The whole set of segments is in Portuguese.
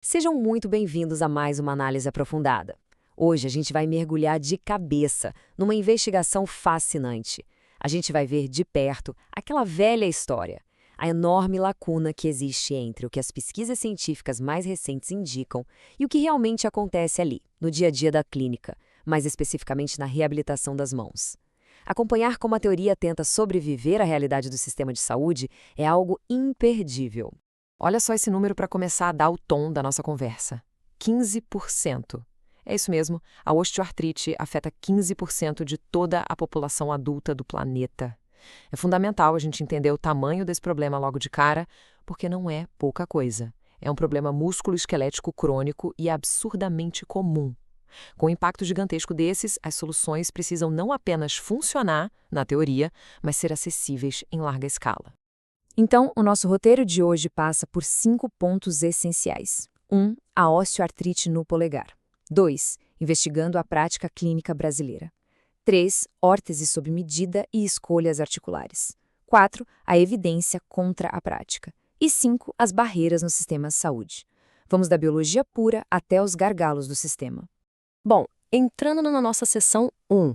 Sejam muito bem-vindos a mais uma análise aprofundada. Hoje a gente vai mergulhar de cabeça numa investigação fascinante. A gente vai ver de perto aquela velha história, a enorme lacuna que existe entre o que as pesquisas científicas mais recentes indicam e o que realmente acontece ali, no dia a dia da clínica, mais especificamente na reabilitação das mãos. Acompanhar como a teoria tenta sobreviver à realidade do sistema de saúde é algo imperdível. Olha só esse número para começar a dar o tom da nossa conversa. 15%. É isso mesmo, a osteoartrite afeta 15% de toda a população adulta do planeta. É fundamental a gente entender o tamanho desse problema logo de cara, porque não é pouca coisa. É um problema músculo-esquelético crônico e absurdamente comum. Com um impacto gigantesco desses, as soluções precisam não apenas funcionar, na teoria, mas ser acessíveis em larga escala. Então, o nosso roteiro de hoje passa por 5 pontos essenciais. 1. A osteoartrite no polegar. 2. Investigando a prática clínica brasileira. 3. Órtese sob medida e escolhas articulares. 4. A evidência contra a prática. E 5. As barreiras no sistema de saúde. Vamos da biologia pura até os gargalos do sistema. Bom, entrando na nossa seção 1,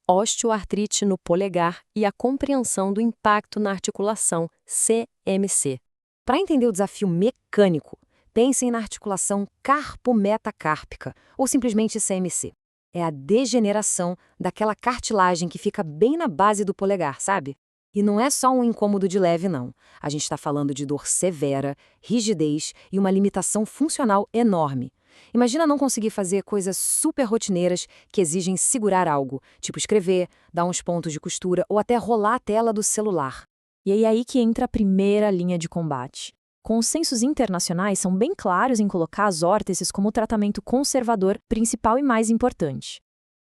osteoartrite no polegar e a compreensão do impacto na articulação, CMC. Para entender o desafio mecânico, pensem na articulação carpometacárpica, ou simplesmente CMC. É a degeneração daquela cartilagem que fica bem na base do polegar, sabe? E não é só um incômodo de leve, não. A gente está falando de dor severa, rigidez e uma limitação funcional enorme. Imagina não conseguir fazer coisas super rotineiras que exigem segurar algo, tipo escrever, dar uns pontos de costura ou até rolar a tela do celular. E é aí que entra a primeira linha de combate. Consensos internacionais são bem claros em colocar as órteses como o tratamento conservador principal e mais importante.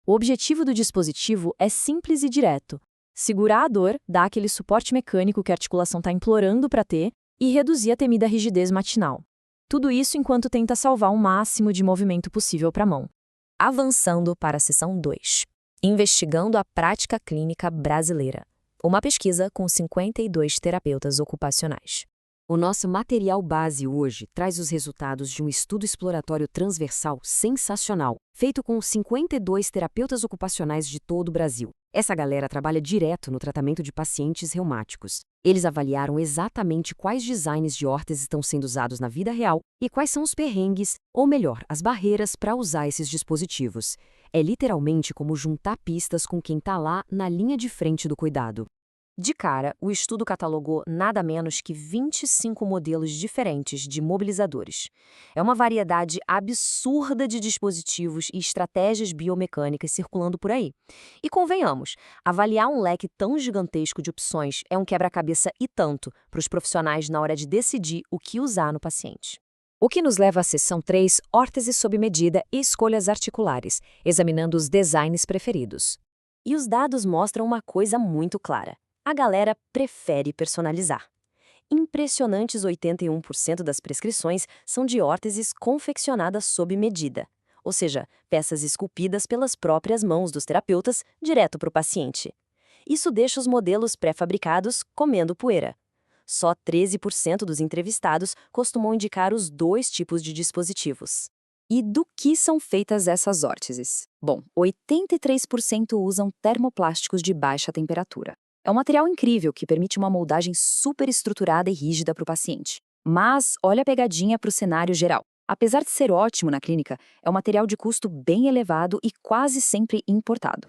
O objetivo do dispositivo é simples e direto: segurar a dor, dar aquele suporte mecânico que a articulação está implorando para ter e reduzir a temida rigidez matinal. Tudo isso enquanto tenta salvar o máximo de movimento possível para a mão. Avançando para a seção 2. Investigando a prática clínica brasileira. Uma pesquisa com 52 terapeutas ocupacionais. O nosso material base hoje traz os resultados de um estudo exploratório transversal sensacional, feito com 52 terapeutas ocupacionais de todo o Brasil. Essa galera trabalha direto no tratamento de pacientes reumáticos. Eles avaliaram exatamente quais designs de órtese estão sendo usados na vida real e quais são os perrengues, ou melhor, as barreiras para usar esses dispositivos. É literalmente como juntar pistas com quem está lá na linha de frente do cuidado. De cara, o estudo catalogou nada menos que 25 modelos diferentes de mobilizadores. É uma variedade absurda de dispositivos e estratégias biomecânicas circulando por aí. E convenhamos, avaliar um leque tão gigantesco de opções é um quebra-cabeça e tanto para os profissionais na hora de decidir o que usar no paciente. O que nos leva à seção 3, órtese sob medida e escolhas articulares, examinando os designs preferidos. E os dados mostram uma coisa muito clara. A galera prefere personalizar. Impressionantes 81% das prescrições são de órteses confeccionadas sob medida, ou seja, peças esculpidas pelas próprias mãos dos terapeutas direto para o paciente. Isso deixa os modelos pré-fabricados comendo poeira. Só 13% dos entrevistados costumam indicar os dois tipos de dispositivos. E do que são feitas essas órteses? Bom, 83% usam termoplásticos de baixa temperatura. É um material incrível que permite uma moldagem super estruturada e rígida para o paciente. Mas olha a pegadinha para o cenário geral. Apesar de ser ótimo na clínica, é um material de custo bem elevado e quase sempre importado.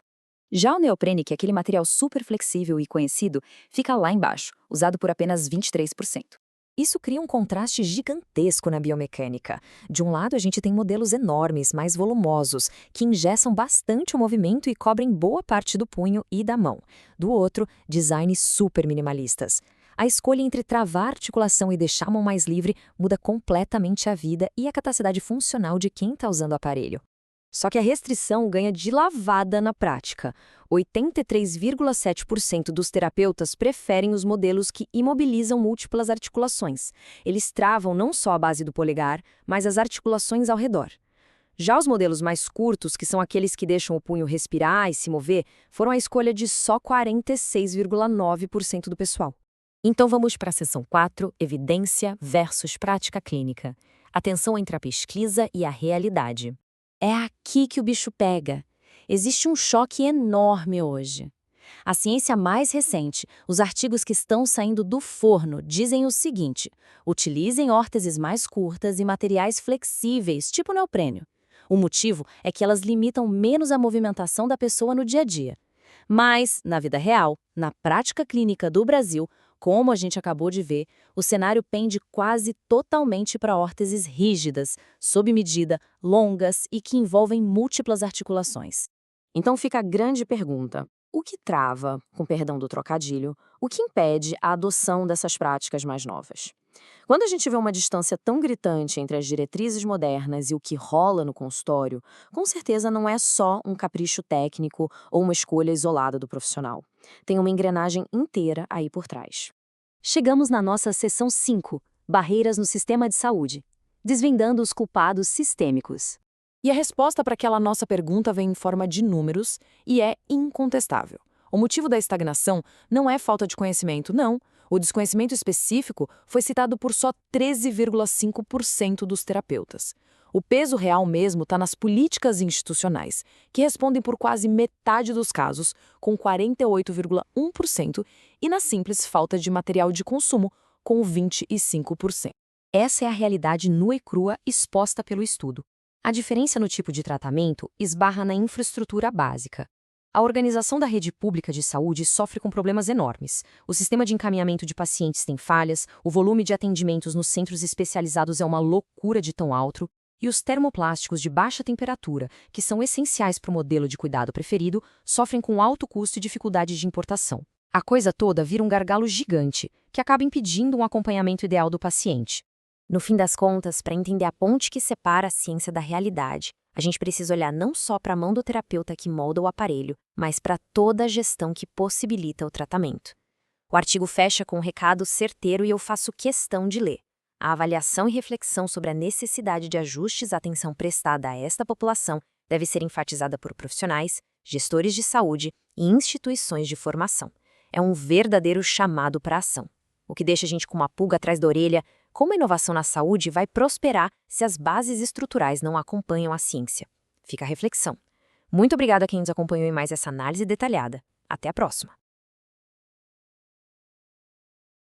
Já o neoprene, que é aquele material super flexível e conhecido, fica lá embaixo, usado por apenas 23%. Isso cria um contraste gigantesco na biomecânica. De um lado, a gente tem modelos enormes, mais volumosos, que engessam bastante o movimento e cobrem boa parte do punho e da mão. Do outro, designs super minimalistas. A escolha entre travar a articulação e deixar a mão mais livre muda completamente a vida e a capacidade funcional de quem está usando o aparelho. Só que a restrição ganha de lavada na prática. 83,7% dos terapeutas preferem os modelos que imobilizam múltiplas articulações. Eles travam não só a base do polegar, mas as articulações ao redor. Já os modelos mais curtos, que são aqueles que deixam o punho respirar e se mover, foram a escolha de só 46,9% do pessoal. Então vamos para a seção 4, evidência versus prática clínica. A tensão entre a pesquisa e a realidade. É aqui que o bicho pega. Existe um choque enorme hoje. A ciência mais recente, os artigos que estão saindo do forno, dizem o seguinte: utilizem órteses mais curtas e materiais flexíveis, tipo neoprênio. O motivo é que elas limitam menos a movimentação da pessoa no dia a dia. Mas, na vida real, na prática clínica do Brasil, como a gente acabou de ver, o cenário pende quase totalmente para órteses rígidas, sob medida, longas e que envolvem múltiplas articulações. Então fica a grande pergunta: o que trava, com perdão do trocadilho, o que impede a adoção dessas práticas mais novas? Quando a gente vê uma distância tão gritante entre as diretrizes modernas e o que rola no consultório, com certeza não é só um capricho técnico ou uma escolha isolada do profissional. Tem uma engrenagem inteira aí por trás. Chegamos na nossa sessão 5, barreiras no sistema de saúde, desvendando os culpados sistêmicos. E a resposta para aquela nossa pergunta vem em forma de números e é incontestável. O motivo da estagnação não é falta de conhecimento, não. O desconhecimento específico foi citado por só 13,5% dos terapeutas. O peso real mesmo está nas políticas institucionais, que respondem por quase metade dos casos, com 48,1%, e na simples falta de material de consumo, com 25%. Essa é a realidade nua e crua exposta pelo estudo. A diferença no tipo de tratamento esbarra na infraestrutura básica. A organização da rede pública de saúde sofre com problemas enormes. O sistema de encaminhamento de pacientes tem falhas, o volume de atendimentos nos centros especializados é uma loucura de tão alto, e os termoplásticos de baixa temperatura, que são essenciais para o modelo de cuidado preferido, sofrem com alto custo e dificuldades de importação. A coisa toda vira um gargalo gigante, que acaba impedindo um acompanhamento ideal do paciente. No fim das contas, para entender a ponte que separa a ciência da realidade, a gente precisa olhar não só para a mão do terapeuta que molda o aparelho, mas para toda a gestão que possibilita o tratamento. O artigo fecha com um recado certeiro e eu faço questão de ler. A avaliação e reflexão sobre a necessidade de ajustes à atenção prestada a esta população deve ser enfatizada por profissionais, gestores de saúde e instituições de formação. É um verdadeiro chamado para a ação. O que deixa a gente com uma pulga atrás da orelha: como a inovação na saúde vai prosperar se as bases estruturais não acompanham a ciência? Fica a reflexão. Muito obrigada a quem nos acompanhou em mais essa análise detalhada. Até a próxima!